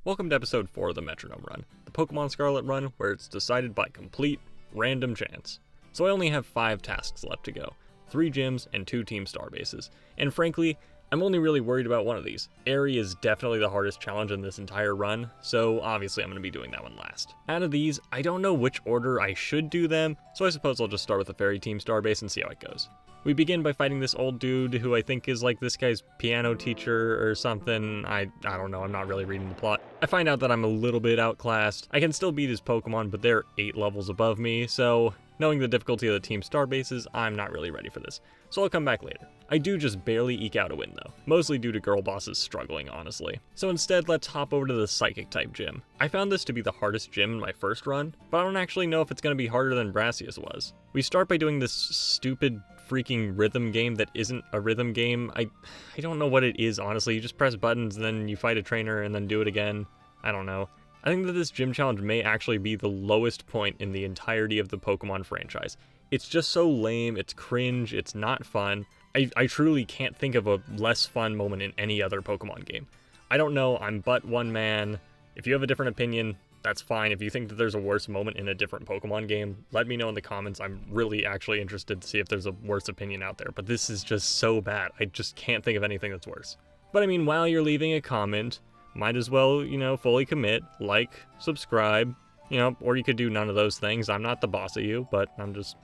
Welcome to episode 4 of the Metronome run, the Pokémon Scarlet run where it's decided by complete random chance. So I only have 5 tasks left to go, 3 gyms and 2 team Starbases, and frankly, I'm only really worried about one of these. Airy is definitely the hardest challenge in this entire run, so obviously I'm going to be doing that one last. Out of these, I don't know which order I should do them, so I suppose I'll just start with the Fairy Team Starbase and see how it goes. We begin by fighting this old dude who I think is like this guy's piano teacher or something. I don't know, I'm not really reading the plot. I find out that I'm a little bit outclassed. I can still beat his Pokemon, but they're 8 levels above me, so knowing the difficulty of the team Starbases, I'm not really ready for this. So I'll come back later. I do just barely eke out a win though, mostly due to girl bosses struggling honestly. So instead, let's hop over to the Psychic type gym. I found this to be the hardest gym in my first run, but I don't actually know if it's going to be harder than Brassius was. We start by doing this stupid freaking rhythm game that isn't a rhythm game. I don't know what it is honestly. You just press buttons and then you fight a trainer and then do it again. I don't know. I think that this gym challenge may actually be the lowest point in the entirety of the Pokemon franchise. It's just so lame, it's cringe, it's not fun. I truly can't think of a less fun moment in any other Pokemon game. I don't know, I'm but one man. If you have a different opinion, that's fine. If you think that there's a worse moment in a different Pokemon game, let me know in the comments. I'm really actually interested to see if there's a worse opinion out there, but this is just so bad. I just can't think of anything that's worse. But I mean, while you're leaving a comment, might as well, fully commit, like, subscribe, or you could do none of those things. I'm not the boss of you, but I'm just,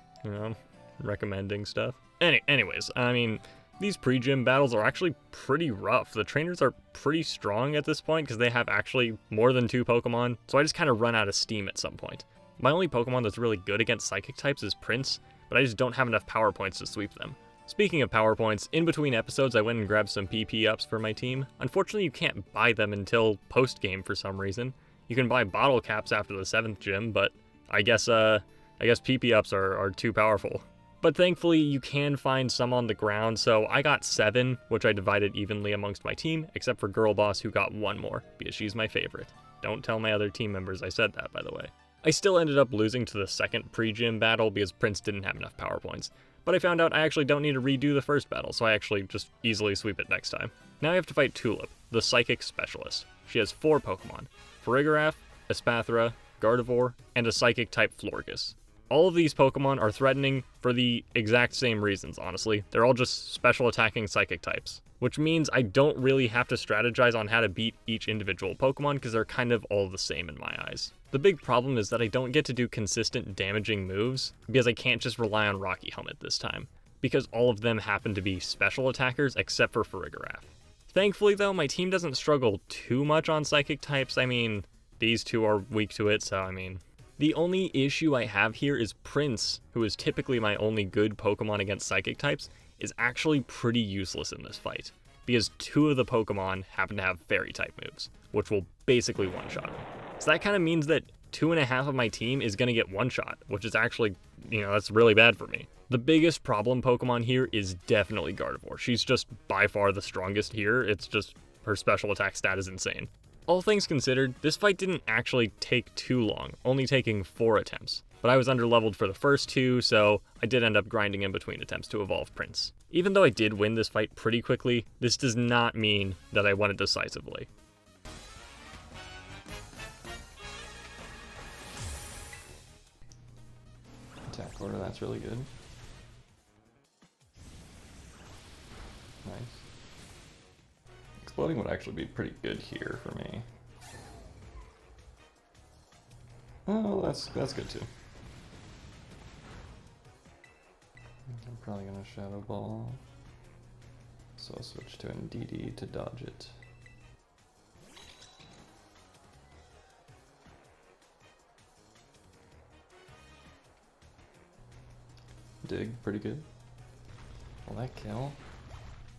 recommending stuff. Anyways, I mean, these pre-gym battles are actually pretty rough. The trainers are pretty strong at this point because they have actually more than 2 Pokemon, so I just kind of run out of steam at some point. My only Pokemon that's really good against Psychic types is Prince, but I just don't have enough power points to sweep them. Speaking of power points, in between episodes I went and grabbed some PP ups for my team. Unfortunately, you can't buy them until post-game for some reason. You can buy bottle caps after the 7th gym, but I guess PP ups are too powerful. But thankfully, you can find some on the ground, so I got 7, which I divided evenly amongst my team, except for Girl Boss who got 1 more, because she's my favorite. Don't tell my other team members I said that, by the way. I still ended up losing to the 2nd pre-gym battle because Prince didn't have enough power points. But I found out I actually don't need to redo the first battle, so I actually just easily sweep it next time. Now I have to fight Tulip, the Psychic Specialist. She has 4 Pokemon: Farigiraf, Espathra, Gardevoir, and a Psychic type Florges. All of these Pokemon are threatening for the exact same reasons, honestly. They're all just special attacking Psychic types, which means I don't really have to strategize on how to beat each individual Pokemon because they're kind of all the same in my eyes. The big problem is that I don't get to do consistent damaging moves because I can't just rely on Rocky Helmet this time, because all of them happen to be special attackers except for Farigiraf. Thankfully though, my team doesn't struggle too much on Psychic types. I mean, these 2 are weak to it, so I mean. The only issue I have here is Prince, who is typically my only good Pokemon against Psychic types, is actually pretty useless in this fight, because 2 of the Pokemon happen to have Fairy type moves, which will basically one-shot him. So that kind of means that 2.5 of my team is going to get one-shot, which is actually, that's really bad for me. The biggest problem Pokemon here is definitely Gardevoir. She's just by far the strongest here. It's just her special attack stat is insane. All things considered, this fight didn't actually take too long, only taking 4 attempts. But I was underleveled for the first 2, so I did end up grinding in between attempts to evolve Prince. Even though I did win this fight pretty quickly, this does not mean that I won it decisively. Attack order, that's really good. Nice. Exploding would actually be pretty good here for me. Oh, that's good too. I'm probably gonna Shadow Ball, so I'll switch to Indeedee to dodge it. Dig, pretty good. Will that kill?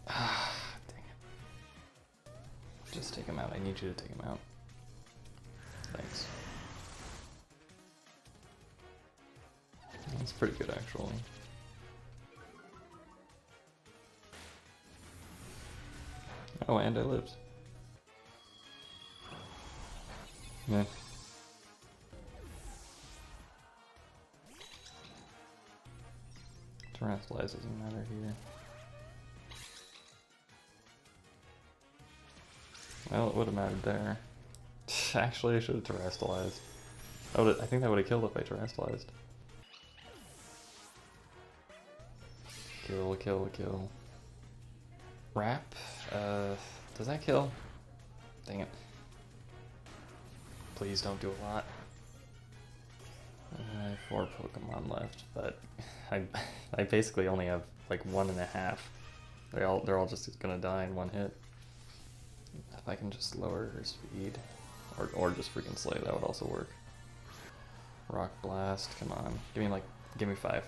Ah, dang it. Just take him out. I need you to take him out. Thanks. That's pretty good, actually. Oh, and I lived. Yeah. Terrasilize doesn't matter here. Well, it would have mattered there. Actually, I should have terrestrialized. I think that would have killed if I terrestrialized. Kill, kill, kill. Wrap? Does that kill? Dang it. Please don't do a lot. I have 4 Pokemon left, but I basically only have like 1.5. They're all just gonna die in one hit. If I can just lower her speed, or just freaking slay, that would also work. Rock Blast, come on, give me 5.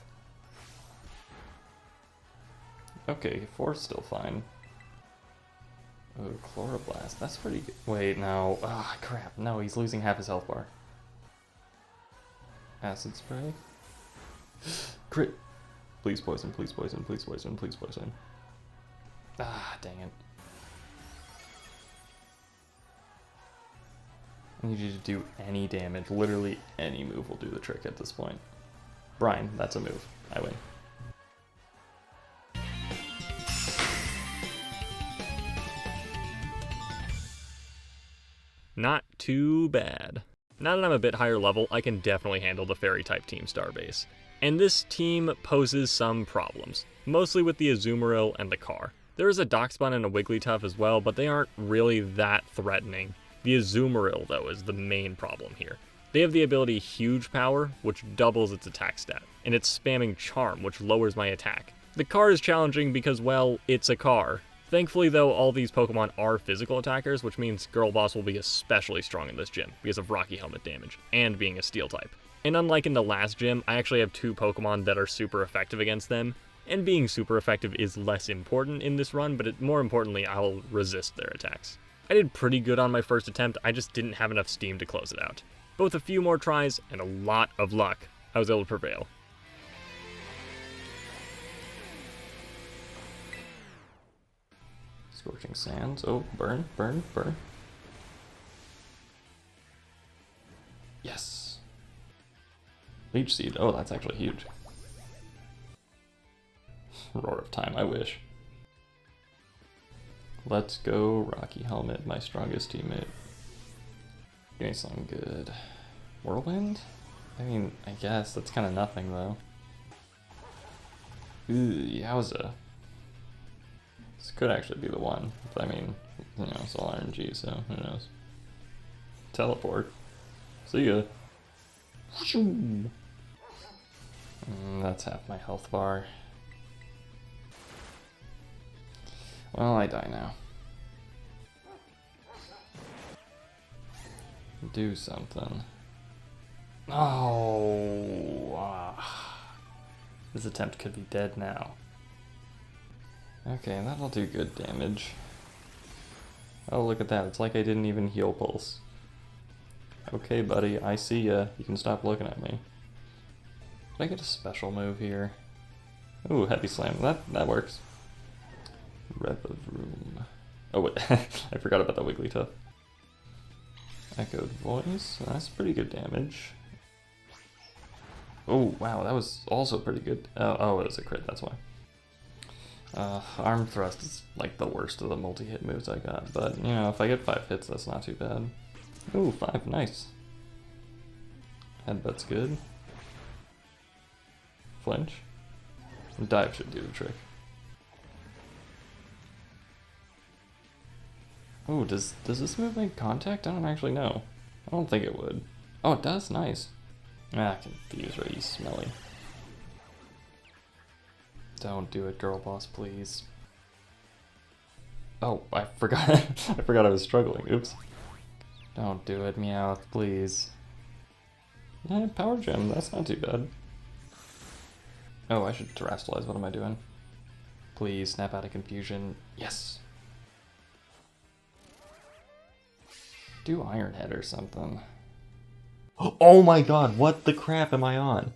Okay, 4's still fine. Oh, Chloroblast, that's pretty good. Wait, no, ah, crap, no, he's losing half his health bar. Acid Spray. Crit. Please poison, please poison, please poison, please poison. Ah, dang it. I need you to do any damage. Literally any move will do the trick at this point. Brian, that's a move. I win. Not too bad. Now that I'm a bit higher level, I can definitely handle the Fairy-type Team Starbase. And this team poses some problems, mostly with the Azumarill and the Car. There is a Darkspawn and a Wigglytuff as well, but they aren't really that threatening. The Azumarill, though, is the main problem here. They have the ability Huge Power, which doubles its attack stat, and it's spamming Charm, which lowers my attack. The Car is challenging because, well, it's a car. Thankfully, though, all these Pokemon are physical attackers, which means Girl Boss will be especially strong in this gym because of Rocky Helmet damage, and being a Steel type. And unlike in the last gym, I actually have 2 Pokemon that are super effective against them, and being super effective is less important in this run, but more importantly, I'll resist their attacks. I did pretty good on my first attempt, I just didn't have enough steam to close it out. But with a few more tries and a lot of luck, I was able to prevail. Scorching Sands. Oh, burn, burn, burn. Yes. Leech Seed. Oh, that's actually huge. Roar of Time, I wish. Let's go, Rocky Helmet, my strongest teammate. Give me something good. Whirlwind? I mean, I guess that's kind of nothing though. Ooh, yowza. This could actually be the one. I mean, you know, it's all RNG, so who knows. Teleport. See ya. That's half my health bar. Well, I die now. Do something. Oh, this attempt could be dead now. Okay, that'll do good damage. Oh, look at that. It's like I didn't even heal Pulse. Okay, buddy, I see ya. You can stop looking at me. Did I get a special move here? Ooh, Heavy Slam. That works. Rep of Room. Oh, wait. I forgot about that Wigglytuff. Echoed Voice. That's pretty good damage. Oh, wow. That was also pretty good. Oh, it was a crit. That's why. Arm Thrust is like the worst of the multi-hit moves I got, but you know, if I get 5 hits, that's not too bad. Ooh, 5, nice. Headbutt's good. Flinch. Dive should do the trick. Ooh, does this move make contact? I don't actually know. I don't think it would. Oh, it does? Nice. Ah, Confuse Ray, you smelly. Don't do it, Girl Boss, please. Oh, I forgot. I forgot I was struggling. Oops. Don't do it, Meowth, please. Power Gem, that's not too bad. Oh, I should terrestrialize. What am I doing? Please, snap out of confusion. Yes! Do Iron Head or something. Oh my god, what the crap am I on?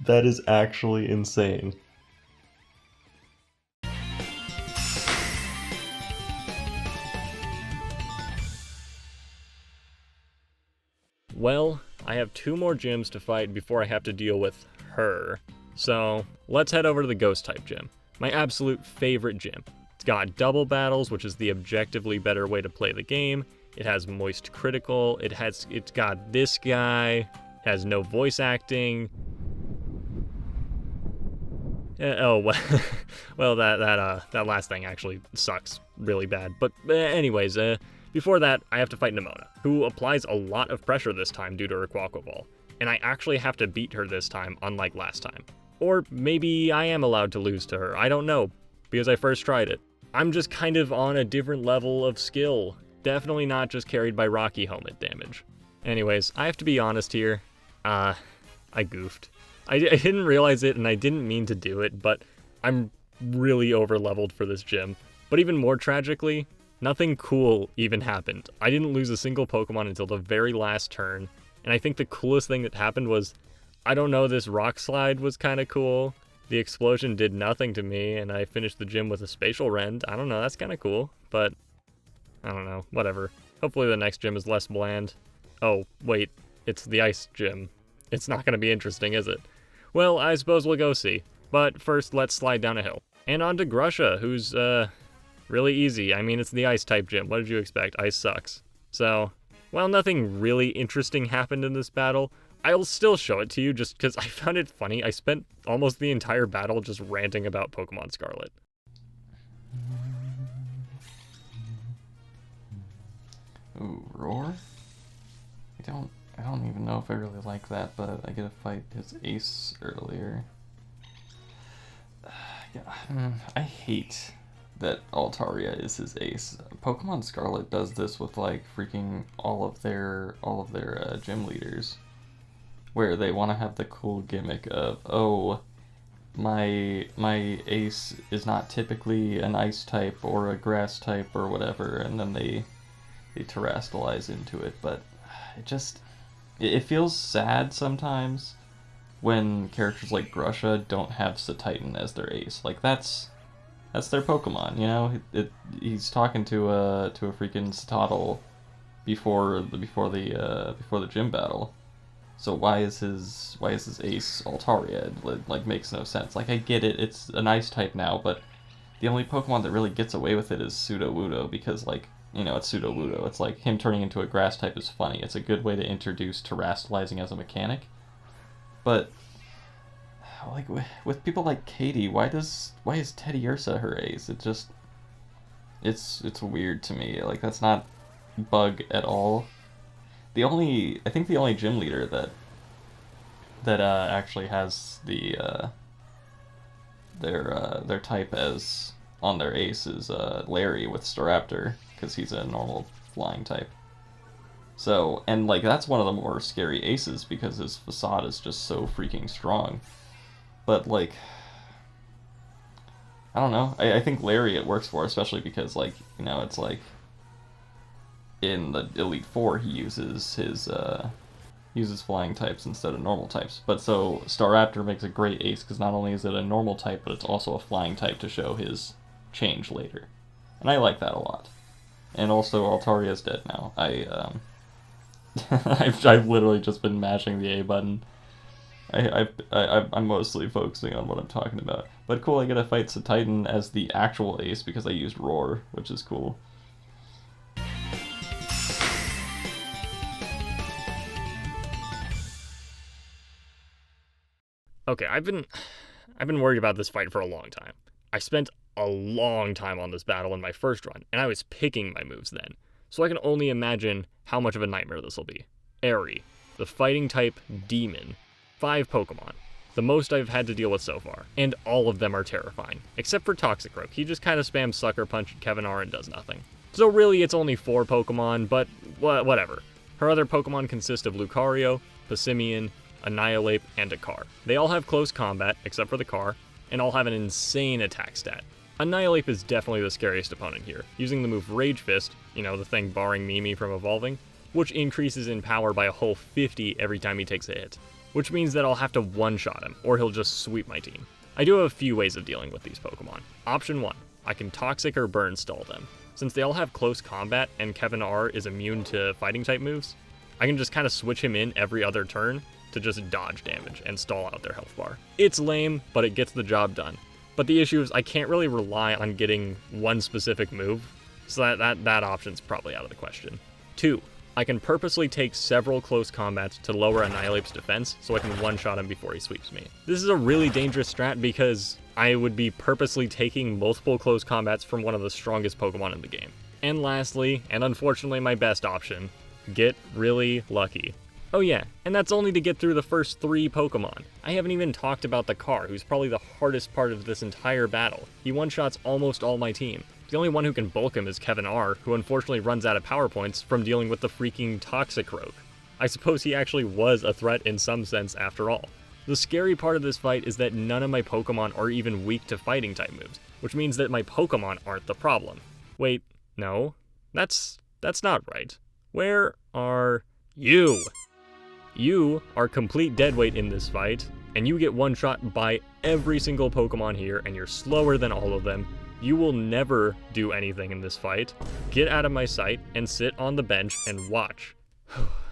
That is actually insane. Well, I have 2 more gyms to fight before I have to deal with her. So, let's head over to the Ghost-type gym. My absolute favorite gym. It's got double battles, which is the objectively better way to play the game. It has moist critical. It's got this guy. It has no voice acting. Well, that last thing actually sucks really bad. But anyways, before that, I have to fight Nemona, who applies a lot of pressure this time due to her Quackle Ball, and I actually have to beat her this time, unlike last time. Or maybe I am allowed to lose to her, I don't know, because I first tried it. I'm just kind of on a different level of skill, definitely not just carried by Rocky Helmet damage. Anyways, I have to be honest here, I goofed. I didn't realize it and I didn't mean to do it, but I'm really over-leveled for this gym. But even more tragically, nothing cool even happened. I didn't lose a single Pokemon until the very last turn, and I think the coolest thing that happened was, I don't know, this rock slide was kind of cool. The explosion did nothing to me, and I finished the gym with a spatial rend. I don't know, that's kind of cool, but I don't know, whatever. Hopefully the next gym is less bland. Oh, wait, it's the ice gym. It's not going to be interesting, is it? Well, I suppose we'll go see. But first, let's slide down a hill. And on to Grusha, who's, really easy. I mean, it's the ice-type gym. What did you expect? Ice sucks. So, while nothing really interesting happened in this battle, I'll still show it to you just because I found it funny. I spent almost the entire battle just ranting about Pokemon Scarlet. Ooh, Roar? I don't even know if I really like that, but I get to fight his ace earlier. Yeah, I hate that Altaria is his ace. Pokemon Scarlet does this with like freaking all of their gym leaders, where they want to have the cool gimmick of, oh, my ace is not typically an ice type or a grass type or whatever, and then they terrestrialize into it. But it feels sad sometimes when characters like Grusha don't have Satitan as their ace. Like that's their Pokemon, you know. He's talking to a freaking Citadel before the gym battle. So why is his ace Altaria? It like makes no sense. Like I get it, it's an ice type now, but the only Pokemon that really gets away with it is Sudowoodo, because like, you know, it's Sudowoodo. It's like him turning into a grass type is funny. It's a good way to introduce terrestrializing as a mechanic. But like with people like Katie, why is Teddiursa her ace? It's weird to me. Like that's not bug at all. I think the only gym leader that actually has their type as on their ace is Larry with Staraptor, because he's a normal flying type. So, and like that's one of the more scary aces because his facade is just so freaking strong. But like, I don't know. I think Larry it works for, especially because like, you know, it's like in the Elite Four he uses flying types instead of normal types. But so Staraptor makes a great ace because not only is it a normal type, but it's also a flying type to show his change later, and I like that a lot. And also Altaria's dead now. I've literally just been mashing the A button. I'm mostly focusing on what I'm talking about. But cool, I get to fight Satitan as the actual ace because I used Roar, which is cool. Okay, I've been worried about this fight for a long time. I spent a long time on this battle in my first run, and I was picking my moves then. So I can only imagine how much of a nightmare this will be. Airy, the fighting type demon. 5 Pokemon, the most I've had to deal with so far, and all of them are terrifying, except for Toxicroak. He just kind of spams Sucker Punch at Kevin R and does nothing. So really it's only 4 Pokemon, but whatever. Her other Pokemon consist of Lucario, Passimian, Annihilate, and Akar. They all have close combat, except for the Car, and all have an insane attack stat. Annihilate is definitely the scariest opponent here, using the move Rage Fist, you know, the thing barring Mimi from evolving, which increases in power by a whole 50 every time he takes a hit, which means that I'll have to one-shot him, or he'll just sweep my team. I do have a few ways of dealing with these Pokemon. Option 1, I can Toxic or Burn Stall them. Since they all have close combat and Kevin R is immune to fighting type moves, I can just kind of switch him in every other turn to just dodge damage and stall out their health bar. It's lame, but it gets the job done. But the issue is I can't really rely on getting one specific move, so that option's probably out of the question. 2. I can purposely take several close combats to lower Annihilape's defense so I can one-shot him before he sweeps me. This is a really dangerous strat because I would be purposely taking multiple close combats from one of the strongest Pokemon in the game. And lastly, and unfortunately my best option, get really lucky. Oh yeah, and that's only to get through the first 3 Pokemon. I haven't even talked about the car, who's probably the hardest part of this entire battle. He one-shots almost all my team. The only one who can bulk him is Kevin R, who unfortunately runs out of power points from dealing with the freaking Toxicroak. I suppose he actually was a threat in some sense after all. The scary part of this fight is that none of my Pokemon are even weak to fighting type moves, which means that my Pokemon aren't the problem. Wait, no, that's not right. Where are you? You are complete deadweight in this fight, and you get one shot by every single Pokemon here, and you're slower than all of them. You will never do anything in this fight. Get out of my sight and sit on the bench and watch.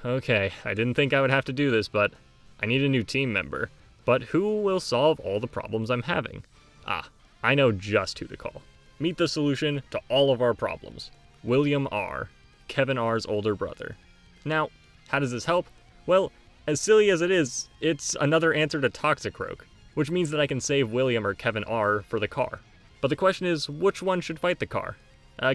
Okay, I didn't think I would have to do this, but I need a new team member. But who will solve all the problems I'm having? Ah, I know just who to call. Meet the solution to all of our problems. William R., Kevin R.'s older brother. Now, how does this help? Well, as silly as it is, it's another answer to Toxicroak, which means that I can save William or Kevin R. for the car. But the question is, which one should fight the car?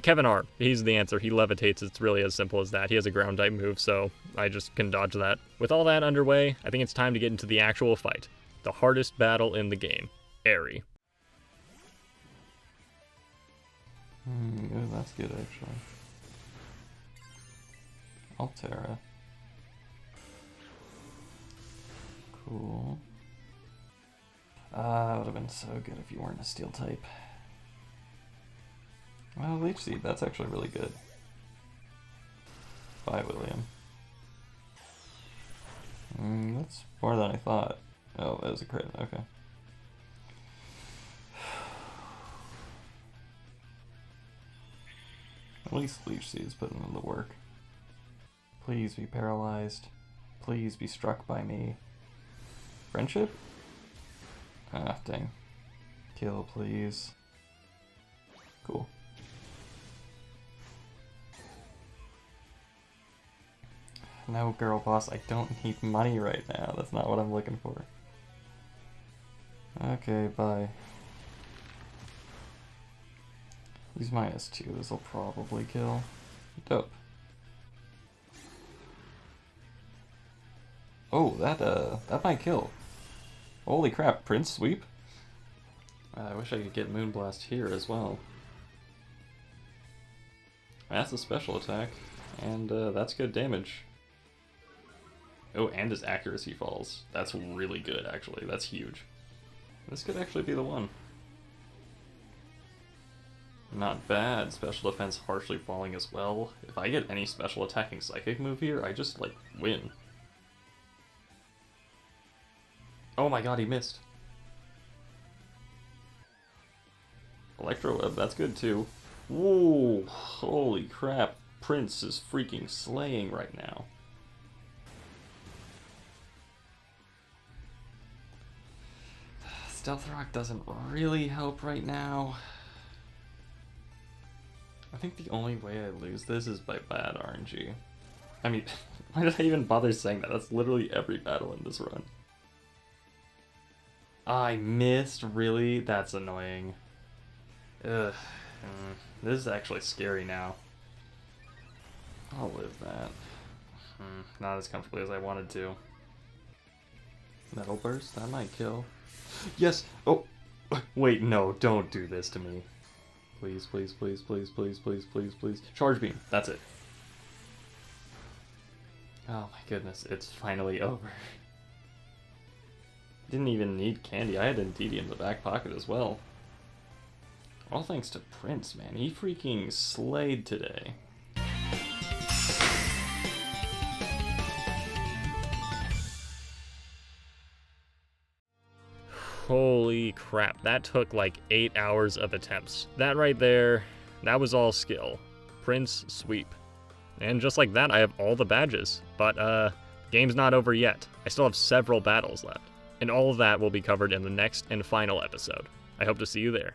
Kevin R. He's the answer. He levitates. It's really as simple as that. He has a ground type move, so I just can dodge that. With all that underway, I think it's time to get into the actual fight. The hardest battle in the game. Airy. That's good, actually. Altera. Cool. That would have been so good if you weren't a steel type. Well, Leech Seed, that's actually really good. Bye, William. That's more than I thought. Oh, that was a crit, okay. At least Leech Seed's putting in the work. Please be paralyzed. Please be struck by me. Friendship? Ah, dang. Kill, please. Cool. No, girl boss, I don't need money right now. That's not what I'm looking for. Okay, bye. These -2s will probably kill. Dope. Oh, that might kill. Holy crap, Prince Sweep? I wish I could get Moonblast here as well. That's a special attack, and that's good damage. Oh, and his accuracy falls. That's really good, actually. That's huge. This could actually be the one. Not bad. Special defense harshly falling as well. If I get any special attacking psychic move here, I just, like, win. Oh my god, he missed. Electro Web, that's good too. Whoa, holy crap. Prince is freaking slaying right now. Stealth Rock doesn't really help right now. I think the only way I lose this is by bad RNG. I mean, why did I even bother saying that? That's literally every battle in this run. I missed? Really? That's annoying. Ugh. This is actually scary now. I'll live that. Not as comfortably as I wanted to. Metal Burst? That might kill. Yes! Oh! Wait, no, don't do this to me. Please, please, please, please, please, please, please, please. Charge Beam! That's it. Oh my goodness, it's finally over. Didn't even need candy. I had Indeedee in the back pocket as well. All thanks to Prince, man. He freaking slayed today. Holy crap, that took like 8 hours of attempts. That right there, that was all skill. Prince Sweep. And just like that, I have all the badges. But, game's not over yet. I still have several battles left. And all of that will be covered in the next and final episode. I hope to see you there.